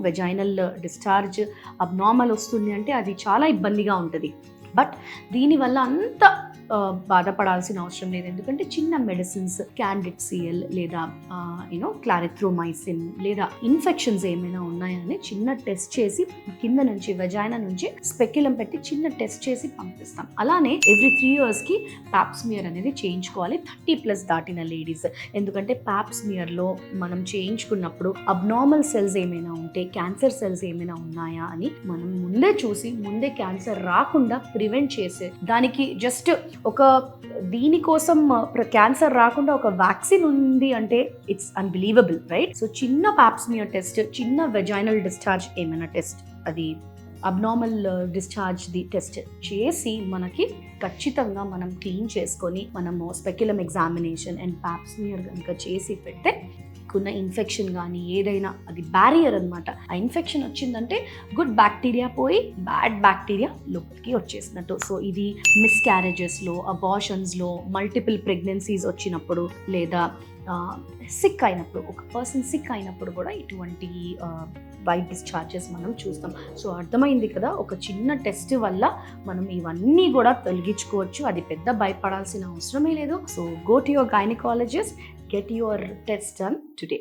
Vaginal discharge abnormal వస్తుంది అంటే అది చాలా ఇబ్బందిగా ఉంటుంది. బట్ దీనివల్ల అంత బాధపడాల్సిన అవసరం లేదు. ఎందుకంటే చిన్న మెడిసిన్స్ క్యాండిడ్సిఎల్ లేదా క్లారిథ్రోమైసిన్ లేదా ఇన్ఫెక్షన్స్ ఏమైనా ఉన్నాయా అని చిన్న టెస్ట్ చేసి కింద నుంచి వెజైనా నుంచి స్పెక్యులం పెట్టి చిన్న టెస్ట్ చేసి పంపిస్తాం. అలానే ఎవ్రీ 3 yearsకి ప్యాప్స్మియర్ అనేది చేయించుకోవాలి 30+ దాటిన లేడీస్. ఎందుకంటే ప్యాప్స్మియర్లో మనం చేయించుకున్నప్పుడు అబ్నార్మల్ సెల్స్ ఏమైనా ఉంటే క్యాన్సర్ సెల్స్ ఏమైనా ఉన్నాయా అని మనం ముందే చూసి ముందే క్యాన్సర్ రాకుండా ప్రివెంట్ చేసే దానికి జస్ట్ ఒక దీనికోసం క్యాన్సర్ రాకుండా ఒక వ్యాక్సిన్ ఉంది అంటే ఇట్స్ అన్బిలీవబుల్, రైట్? సో చిన్న ప్యాప్స్మియర్ టెస్ట్, చిన్న వెజైనల్ డిశ్చార్జ్ ఏమైనా టెస్ట్, అది అబ్నార్మల్ డిశ్చార్జ్ ది టెస్ట్ చేసి మనకి ఖచ్చితంగా మనం క్లీన్ చేసుకొని మనము స్పెక్యులం ఎగ్జామినేషన్ అండ్ ప్యాప్స్మియర్ కనుక చేసి పెడితే ఉన్న ఇన్ఫెక్షన్ కానీ ఏదైనా అది బ్యారియర్ అనమాట. ఆ ఇన్ఫెక్షన్ వచ్చిందంటే గుడ్ బ్యాక్టీరియా పోయి బ్యాడ్ బ్యాక్టీరియా లోపలికి వచ్చేసినట్టు. సో ఇది మిస్క్యారేజెస్లో, అబార్షన్స్లో, మల్టిపుల్ ప్రెగ్నెన్సీస్ వచ్చినప్పుడు లేదా సిక్ అయినప్పుడు, ఒక పర్సన్ సిక్ అయినప్పుడు కూడా ఇటువంటి వైట్ డిశ్చార్జెస్ మనం చూస్తాం. సో అర్థమైంది కదా, ఒక చిన్న టెస్ట్ వల్ల మనం ఇవన్నీ కూడా తొలగించుకోవచ్చు. అది పెద్ద భయపడాల్సిన అవసరమే లేదు. So go to your gynaecologist, get your test done today.